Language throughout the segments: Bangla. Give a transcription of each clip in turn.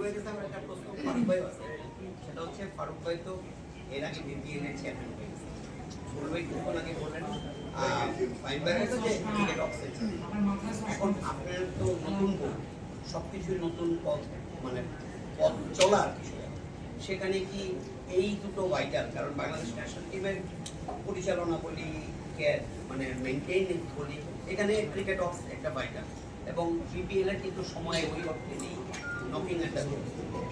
ভাইয়ের কাছে আমার একটা প্রশ্ন ফারুক ভাই আছে, সেটা হচ্ছে ফারুক ভাই তো এর আগে বিপিএল এর চেয়ারম্যান হয়েছে। বুলু ভাই কিছুক্ষণ আগে বললেন ফাইন ভাই হচ্ছে যে ক্রিকেট অফসেট। এখন আপনার তো নতুন বোর্ড, সবকিছুই নতুন পথ, মানে পথ চলার কিছু, সেখানে কি এই দুটো ভাইটাল, কারণ বাংলাদেশ ন্যাশনাল টিমের পরিচালনা বলি, মানে মেনটেইন বলি, এখানে ক্রিকেট অফ একটা ভাইটাল, এবং বিপিএল এর কিন্তু সময় ওই অর্থে নেই, নকিং একটা।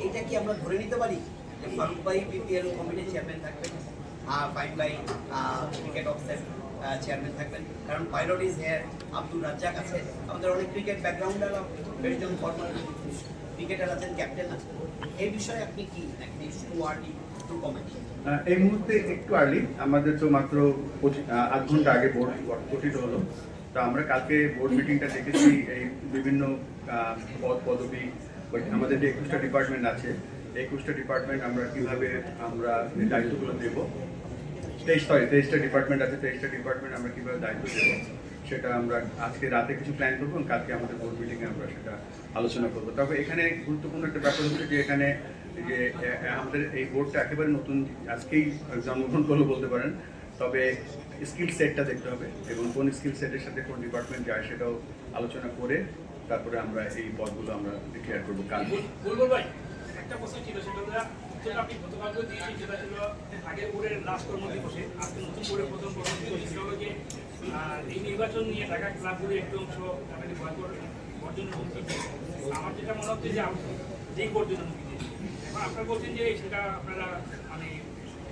এইটা কি আমরা ধরে নিতে পারি যে ফারুক ভাই বিপিএল কমিটির চেয়ারম্যান থাকবেন, ফাইন ভাই ক্রিকেট অফসেট চেয়ারম্যান থাকবেন? কারণ পাইলট ইজ হেয়ার, আব্দুল রাজ্জাক আছে, আমাদের অনেক ক্রিকেট ব্যাকগ্রাউন্ডের বেশজন ফর্মাল ক্রিকেটার আছেন, ক্যাপ্টেন আছেন। এই বিষয়ে আপনি কি এই মুহূর্তে একটু আর্লি, আমাদের তো মাত্র 8 ঘন্টা আগে বোর্ড গঠিত হলো। তো আমরা কালকে বোর্ড মিটিংটা দেখেছি, এই বিভিন্ন পদবি, আমাদের যে 21টা ডিপার্টমেন্ট আছে, 21টা ডিপার্টমেন্ট আমরা কিভাবে আমরা দায়িত্বগুলো দেব, 23টা ডিপার্টমেন্ট আছে, 23টা ডিপার্টমেন্ট আমরা কিভাবে দায়িত্ব দেবো সেটা আমরা আজকে রাতে কিছু প্ল্যান করবো, কালকে আমাদের বোর্ড মিটিংয়ে আমরা সেটা আলোচনা করবো। তবে এখানে গুরুত্বপূর্ণ একটা ব্যাপার হচ্ছে যে এখানে যে আমাদের এই বোর্ডটা একেবারে নতুন, আজকেই জন্মগ্রহণ করলো বলতে পারেন। তবে স্কিল সেটটা দেখতে হবে এবং কোন স্কিল সেটের সাথে কোন ডিপার্টমেন্ট যায় সেটাও আলোচনা করে তারপরে আমরা এই পদগুলো আমরা ডিক্লেয়ার করবো কালকে। একটা প্রশ্ন ছিল, সেটা আপনি গতকালকেও দিয়েছেন, যেটা ছিল আগের বোর্ডের লাস্ট কর্মদিবসে, আজকে নতুন বোর্ডের প্রথম কর্মদিবস ছিল যে এই নির্বাচন নিয়ে ঢাকা ক্লাবগুলি একটু অংশ আমাদের বর্জনের হুমকি দিয়েছে। আমার যেটা মনে হচ্ছে যে যেই বর্জনের হুমকি দিয়েছে, এখন আপনারা বলছেন যে সেটা আপনারা মানে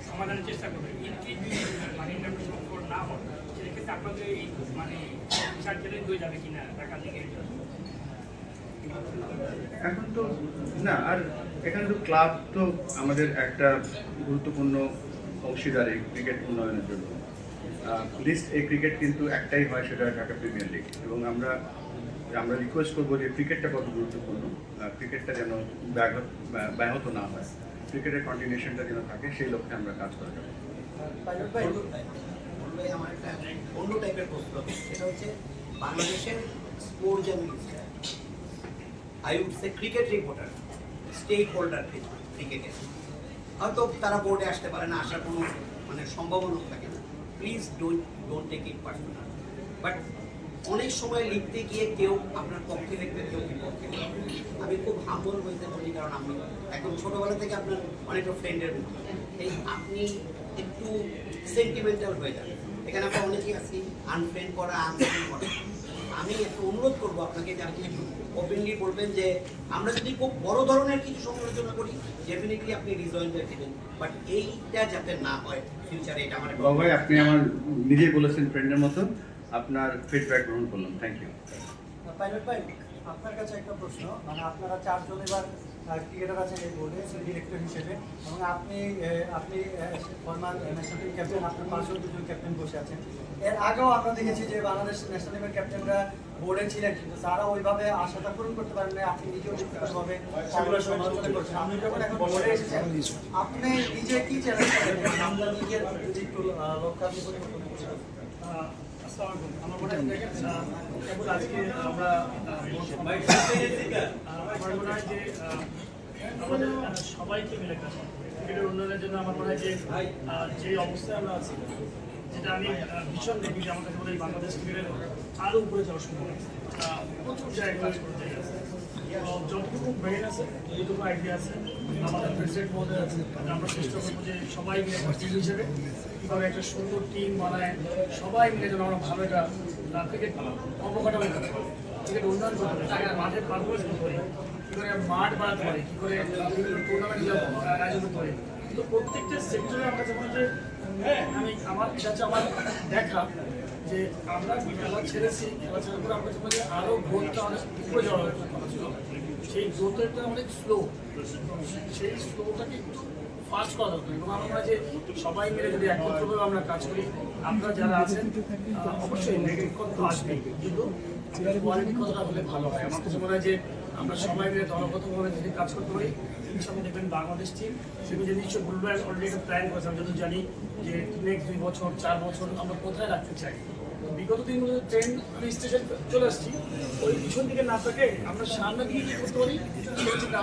সমাধানের চেষ্টা করবেন, কিন্তু যদি মানে ইন্টারপ্রেশন না হয় সেক্ষেত্রে আপনাদের এই মানে বিশাল চ্যালেঞ্জ হয়ে যাবে কিনা ঢাকা থেকে? এখন তো না, আর এখানে তো ক্লাব তো আমাদের একটা গুরুত্বপূর্ণ অংশীদার এই ক্রিকেট উন্নয়নের জন্য। লিস্ট এই ক্রিকেট কিন্তু একটাই হয়, সেটা ঢাকা প্রিমিয়ার লিগ, এবং আমরা রিকোয়েস্ট করবো যে ক্রিকেটটা কত গুরুত্বপূর্ণ, ক্রিকেটটা যেন ব্যাহত না হয়, ক্রিকেটের কন্টিনিউশনটা যেন থাকে, সেই লক্ষ্যে আমরা কাজ করে যাবো। আমার একটা অন্য টাইপের প্রশ্ন, সেটা হচ্ছে বাংলাদেশের sports journalist, I would say cricket reporter, stake holder, হয়তো তারা বোর্ডে আসতে পারে না, আসার কোনো মানে সম্ভাবনা থাকে না। Please don't take it personal, but অনেক সময় লিখতে গিয়ে কেউ আপনার পক্ষে লিখবে, কেউ বিপক্ষে। আমি খুব হাম্বল হইতে বলি, কারণ আমি একদম ছোটোবেলা থেকে আপনার অনেকটা ফ্রেন্ডের মতো, এই আপনি একটু সেন্টিমেন্টাল হয়ে যাবেন। এখানে আমরা অনেকেই আছি আনফ্রেন্ড করা, আনফ্রেন্ড করা। আমি একটু অনুরোধ করবো আপনাকে যে আপনি একটু ওপেনলি বলবেন যে আমরা যদি খুব বড় ধরনের কিছু সমালোচনা করি, ডেফিনেটলি আপনি রিজয়েন্টার দেবেন, বাট এইটা যাতে না হয় ফিউচারে, এটা আমার ভাই আপনি আমার নিজেই বলেছেন ফ্রেন্ডের মতো, আপনার ফিডব্যাক গ্রহণ করলাম, থ্যাংক ইউ। পাইলট ভাই, আপনার কাছে একটা প্রশ্ন, মানে আপনারা 4 জন এবার ক্রিকেটার আছেন এই বোর্ডে ডিরেক্টর হিসেবে, এবং আপনি ফরমাল ন্যাশনাল টিম ক্যাপ্টেন, আপনার পাশেও 2জন ক্যাপ্টেন বসে আছেন। এর আগেও আমরা দেখেছি যে বাংলাদেশ ন্যাশনাল টিমের ক্যাপ্টেনরা বোর্ডে ছিলেন, কিন্তু তারা ওইভাবে আশাটা পূরণ করতে পারেন না। আপনি নিজেও ব্যক্তিগতভাবে সেগুলো সমালোচনা করছেন। আপনি যখন এখন বোর্ডে এসেছেন, আপনি নিজে কি চ্যালেঞ্জ করেন, আমরা নিজের যদি একটু লক্ষ্য আপনি পরিবর্তন করছেন? আমার মনে হয় কেবল আজকে আমরা আমার মনে হয় যে আমাদের সবাইকে মিলে কাজ ক্রিকেটের উন্নয়নের জন্য আমার মনে হয় যে অবস্থায় আমরা আছি, যেটা আমি ভীষণ দেখি যে আমাদের মনে হয় বাংলাদেশ ক্রিকেটের আরও উপরে যাওয়ার সম্ভব, প্রচুর জায়গায় কাজ করতে গেছে। যতটুকু ব্রেন আছে, যতটুকু আইডিয়া আছে, আমাদের প্রেসিডেন্ট মহোদয় আছে, আমরা চেষ্টা করবো যে সবাই মিলে টিম হিসেবে কীভাবে একটা সুন্দর টিম বানায়, সবাই মিলে যেন আমরা ভালো একটা ক্রিকেট অবকাঠামো করতে পারি, ক্রিকেট উন্নয়ন করতে পারি, মাঠের পারফরমেন্স করতে পারি, কী করে মাঠ বাড়াতে পারি, কী করে বিভিন্ন টুর্নামেন্ট আয়োজন করতে পারি। কিন্তু প্রত্যেকটা সেক্টরে আমার কাছে মনে হয় আমার এটা আমার দেখা যে আমরা খেলা ছেড়েছি, খেলা ছেড়ে পরে আমরা যে আরও গ্রোথটা অনেক উপরে যাওয়া ছিল, সেই গ্রোথটা অনেক স্লো, সেই স্লোটাকে একটু ফাস্ট করা দরকার। এবং আমার মনে হয় যে সবাই মিলে যদি একত্রভাবে আমরা কাজ করি, আপনারা যারা আছেন অবশ্যই নেগেটিভ কথা আসবে, কিন্তু কোয়ালিটি কতটা হলে ভালো হয়। আমার কাছে মনে হয় যে আমরা সবাই মিলে দলগতভাবে যদি কাজ করতে পারি, ইনশাআল্লাহ দেখবেন বাংলাদেশ টিম সেগুলো যদি নিশ্চয়ই বলবো, অলরেডি একটা প্ল্যান করেছে, আমি যদি জানি যে নেক্সট 2 বছর 4 বছর আমরা কোথায় রাখতে চাই। বিগত দিনগুলো ট্রেন আমি স্টেশন চলে আসছি, ওই পিছন দিকে না থাকে আমরা সামনের দিকে কি করতে পারি সেটা চিন্তা